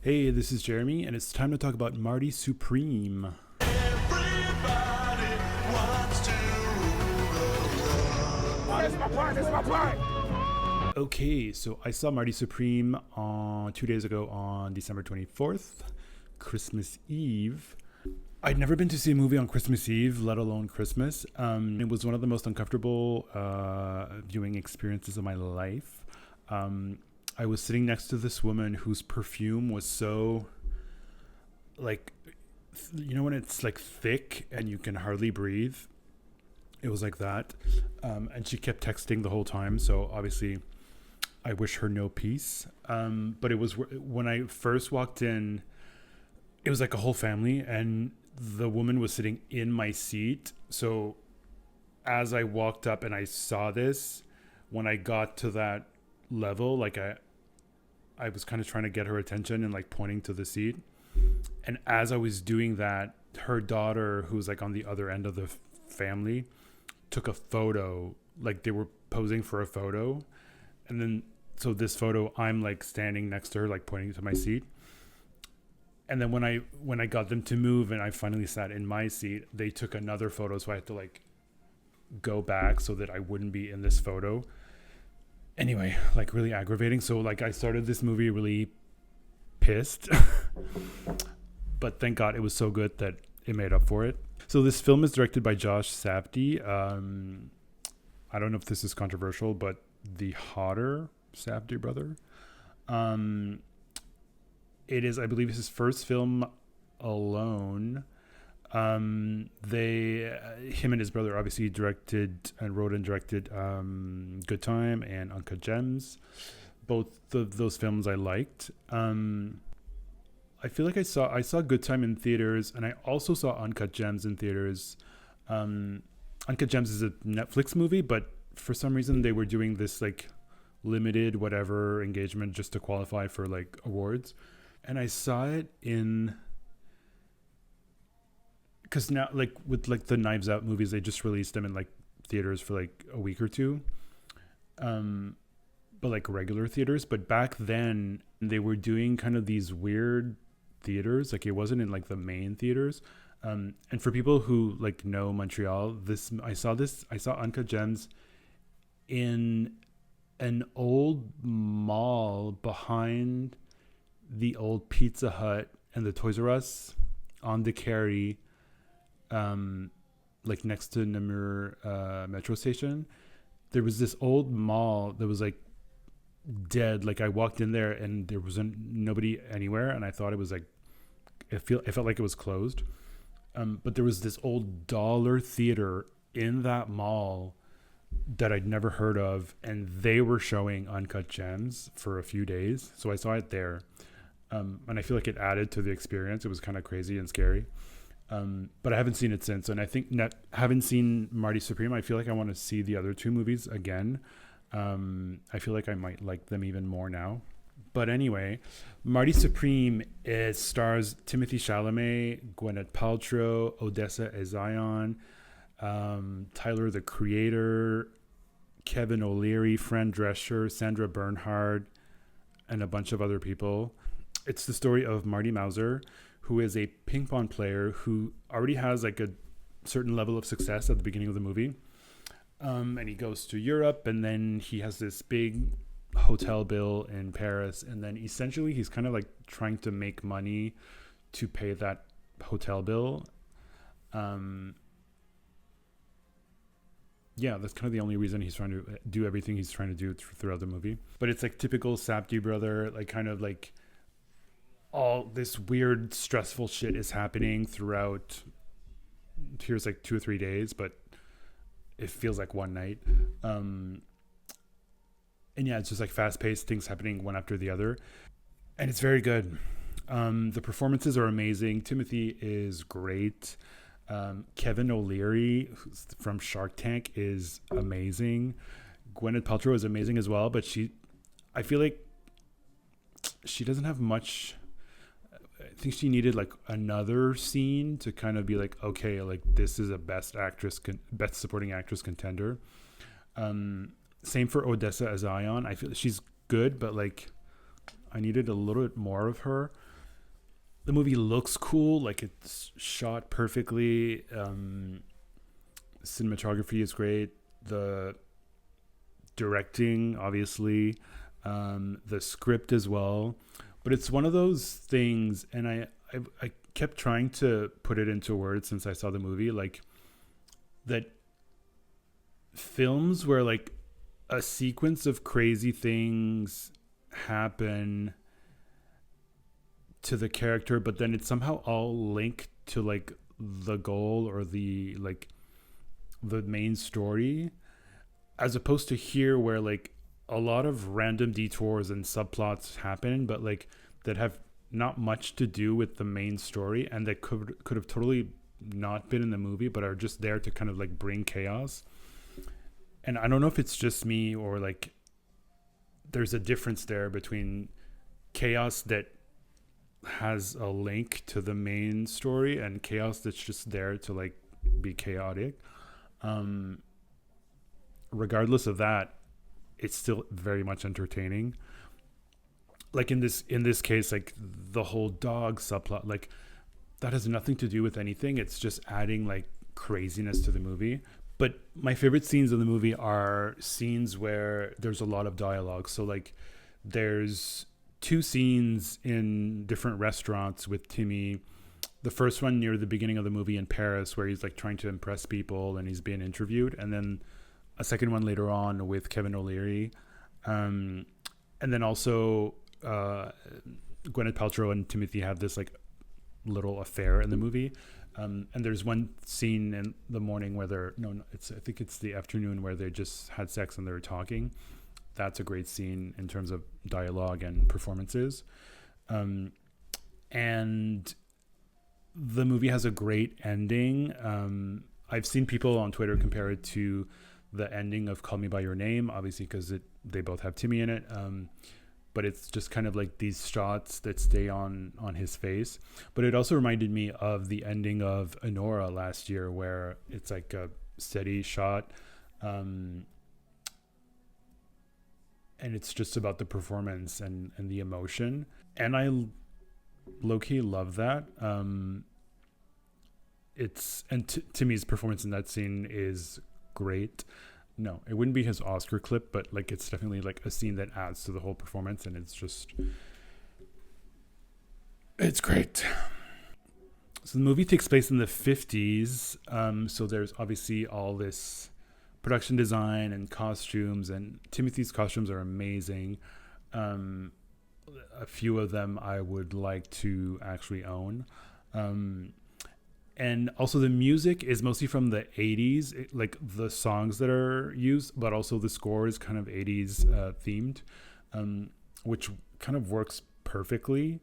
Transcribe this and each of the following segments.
Hey, this is Jeremy, and it's time to talk about Marty Supreme. Everybody wants to This is my part. Okay, so I saw Marty Supreme 2 days ago on December 24th, Christmas Eve. I'd never been to see a movie on Christmas Eve, let alone Christmas. It was one of the most uncomfortable viewing experiences of my life. I was sitting next to this woman whose perfume was so, like, when it's like thick and you can hardly breathe. It was like that. And she kept texting the whole time. So obviously I wish her no peace. But it was when I first walked in, it was like a whole family and the woman was sitting in my seat. So as I walked up and I saw this, when I got to that level, like I was kind of trying to get her attention and like pointing to the seat. And as I was doing that, her daughter, who's like on the other end of the family, took a photo. Like they were posing for a photo. And then, so this photo, I'm like standing next to her, like pointing to my seat. And then when I got them to move and I finally sat in my seat, they took another photo. So I had to like go back so that I wouldn't be in this photo. Anyway, like really aggravating. So like I started this movie really pissed, but thank God it was so good that it made up for it. So this film is directed by Josh Safdie. I don't know if this is controversial, but the hotter Safdie brother. It is, I believe, his first film alone. Him and his brother obviously directed and wrote and directed Good Time and Uncut Gems. Both of those films I liked. I feel like I saw Good Time in theaters, and I also saw Uncut Gems in theaters. Uncut Gems is a Netflix movie, but for some reason they were doing this like limited whatever engagement just to qualify for like awards, and I saw it in. Because now, like with like the Knives Out movies, they just released them in like theaters for like a week or two, but like regular theaters. But back then, they were doing kind of these weird theaters. Like it wasn't in like the main theaters. And for people who like know Montreal, I saw Uncut Gems in an old mall behind the old Pizza Hut and the Toys R Us on the Carry. Like next to Namur metro station, there was this old mall that was like dead. Like I walked in there and there wasn't nobody anywhere, and I thought it was like it felt like it was closed. But there was this old dollar theater in that mall that I'd never heard of, and they were showing Uncut Gems for a few days, so I saw it there. And I feel like it added to the experience. It was kind of crazy and scary. But I haven't seen it since, and I think haven't seen Marty Supreme. I feel like I want to see the other two movies again. I feel like I might like them even more now. But anyway, Marty Supreme stars Timothée Chalamet, Gwyneth Paltrow, Odessa Ezion, Tyler the Creator, Kevin O'Leary, Fran Drescher, Sandra Bernhard, and a bunch of other people. It's the story of Marty Mauser, who is a ping pong player who already has like a certain level of success at the beginning of the movie. And he goes to Europe, and then he has this big hotel bill in Paris. And then essentially he's kind of like trying to make money to pay that hotel bill. Yeah, that's kind of the only reason he's trying to do everything he's trying to do throughout the movie. But it's like typical Safdie brother, like kind of like all this weird stressful shit is happening throughout. Here's like 2 or 3 days, but it feels like one night. And yeah, it's just like fast paced things happening one after the other, and it's very good. The performances are amazing. Timothy is great. Kevin O'Leary, who's from Shark Tank, is amazing. Gwyneth Paltrow is amazing as well, but I feel like she doesn't have much. I think she needed like another scene to kind of be like, okay, like this is a best supporting actress contender. Same for Odessa Ezion. I feel she's good, but like I needed a little bit more of her. the movie looks cool, like it's shot perfectly. Cinematography is great. The directing, obviously, the script as well. But it's one of those things, and I kept trying to put it into words since I saw the movie, like that films where like a sequence of crazy things happen to the character, but then it's somehow all linked to like the goal or the like the main story, as opposed to here where like a lot of random detours and subplots happen, but like that have not much to do with the main story, and that could have totally not been in the movie, but are just there to kind of like bring chaos. And I don't know if it's just me or like there's a difference there between chaos that has a link to the main story and chaos that's just there to like be chaotic. Regardless of that, it's still very much entertaining. Like in this case, like the whole dog subplot, like that has nothing to do with anything. It's just adding like craziness to the movie. But my favorite scenes in the movie are scenes where there's a lot of dialogue. So like there's two scenes in different restaurants with Timmy. The first one near the beginning of the movie in Paris, where he's like trying to impress people and he's being interviewed. And then a second one later on with Kevin O'Leary. And then also Gwyneth Paltrow and Timothy have this like little affair in the movie. And there's one scene in the morning where I think it's the afternoon where they just had sex and they're talking. That's a great scene in terms of dialogue and performances. And the movie has a great ending. I've seen people on Twitter compare it to the ending of Call Me By Your Name, obviously because they both have Timmy in it. But it's just kind of like these shots that stay on his face. But it also reminded me of the ending of Enora last year, where it's like a steady shot. And it's just about the performance and the emotion. And I low-key love that. Timmy's performance in that scene is great. No, it wouldn't be his Oscar clip, but like it's definitely like a scene that adds to the whole performance, and it's great. So the movie takes place in the 50s. So there's obviously all this production design and costumes, and Timothy's costumes are amazing. A few of them I would like to actually own. And also the music is mostly from the 80s, like the songs that are used, but also the score is kind of 80s themed, which kind of works perfectly.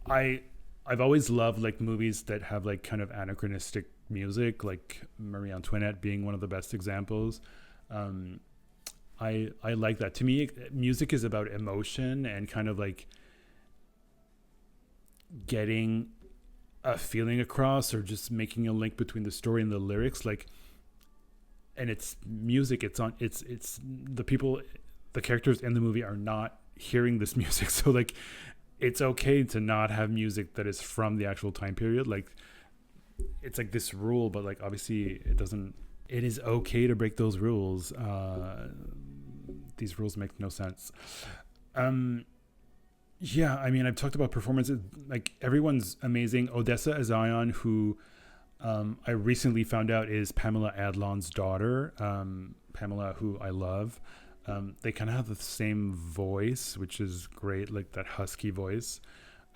I've always loved like movies that have like kind of anachronistic music, like Marie Antoinette being one of the best examples. I like that. To me, music is about emotion and kind of like getting a feeling across, or just making a link between the story and the lyrics. Like, and it's music. It's the characters in the movie are not hearing this music. So like, it's okay to not have music that is from the actual time period. Like, it's like this rule, but like, obviously it is okay to break those rules. These rules make no sense. Yeah, I mean, I've talked about performances. Like, everyone's amazing. Odessa Azion, who I recently found out is Pamela Adlon's daughter. Pamela, who I love. They kind of have the same voice, which is great, like that husky voice.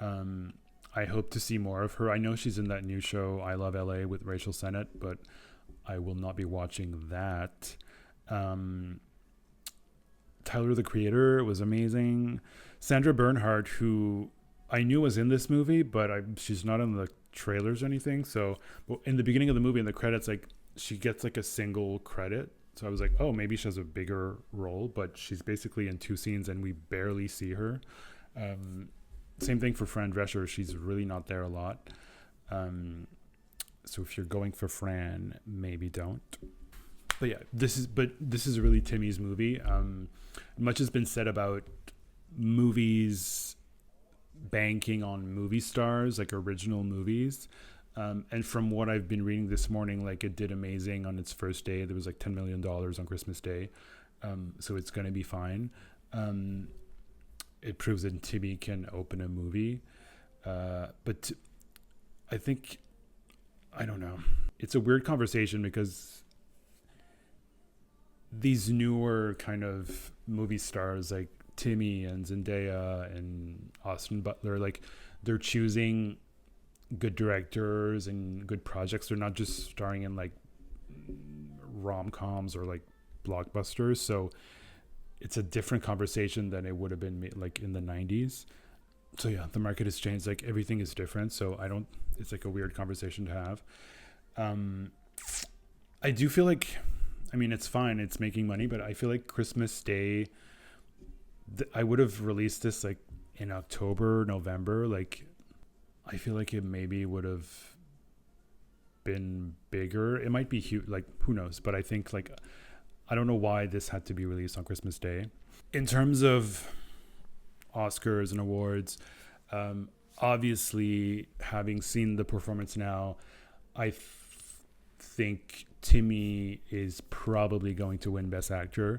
I hope to see more of her. I know she's in that new show, I Love LA, with Rachel Sennett, but I will not be watching that. Tyler, the Creator, was amazing. Sandra Bernhard, who I knew was in this movie, but she's not in the trailers or anything. So in the beginning of the movie, in the credits, like she gets like a single credit. So I was like, oh, maybe she has a bigger role, but she's basically in two scenes and we barely see her. Same thing for Fran Drescher. She's really not there a lot. So if you're going for Fran, maybe don't. But yeah, this is really Timmy's movie. Much has been said about movies banking on movie stars, like original movies. And from what I've been reading this morning, like it did amazing on its first day. There was like $10 million on Christmas Day. So it's going to be fine. It proves that Timmy can open a movie. But I think, I don't know. It's a weird conversation because these newer kind of movie stars like Timmy and Zendaya and Austin Butler, like they're choosing good directors and good projects. They're not just starring in like rom-coms or like blockbusters. So it's a different conversation than it would have been like in the 90s. So yeah, the market has changed. Like everything is different. So it's like a weird conversation to have. I do feel like, I mean, it's fine. It's making money, but I feel like Christmas Day, I would have released this like in October, November. Like, I feel like it maybe would have been bigger. It might be huge, like who knows? But I think like, I don't know why this had to be released on Christmas Day. In terms of Oscars and awards, obviously having seen the performance now, I think Timmy is probably going to win Best Actor.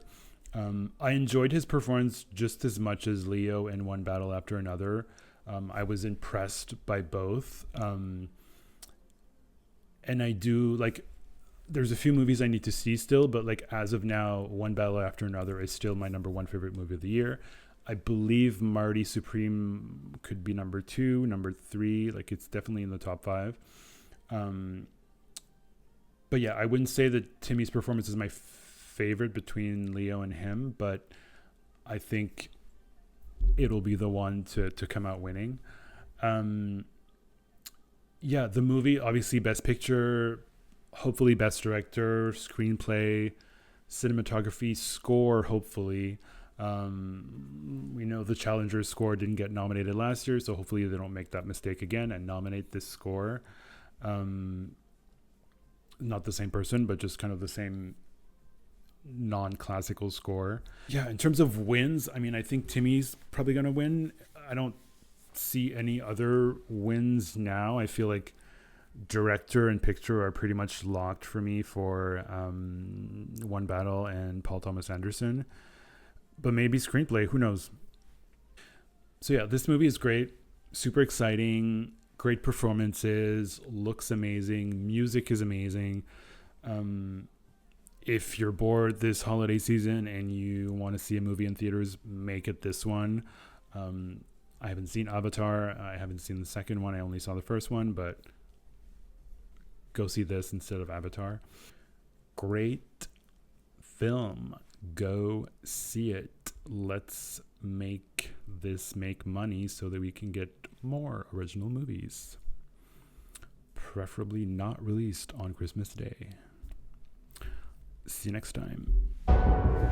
I enjoyed his performance just as much as Leo in One Battle After Another. I was impressed by both. And I do like, there's a few movies I need to see still, but like as of now, One Battle After Another is still my number one favorite movie of the year. I believe Marty Supreme could be number 2, number 3. Like it's definitely in the top 5. But yeah, I wouldn't say that Timmy's performance is my favorite between Leo and him, but I think it'll be the one to come out winning. Yeah, the movie, obviously Best Picture, hopefully Best Director, Screenplay, Cinematography, Score, hopefully. We know the Challenger score didn't get nominated last year, so hopefully they don't make that mistake again and nominate this score. Not the same person, but just kind of the same non-classical score. Yeah, in terms of wins, I mean, I think Timmy's probably going to win. I don't see any other wins now. I feel like director and picture are pretty much locked for me for One Battle and Paul Thomas Anderson. But maybe screenplay, who knows? So yeah, this movie is great. Super exciting. Great performances. Looks amazing. Music is amazing. If you're bored this holiday season and you want to see a movie in theaters, make it this one. I haven't seen Avatar. I haven't seen the second one. I only saw the first one, but go see this instead of Avatar. Great film. Go see it. Let's make this make money so that we can get more original movies. Preferably not released on Christmas Day. See you next time.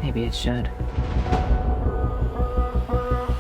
Maybe it should.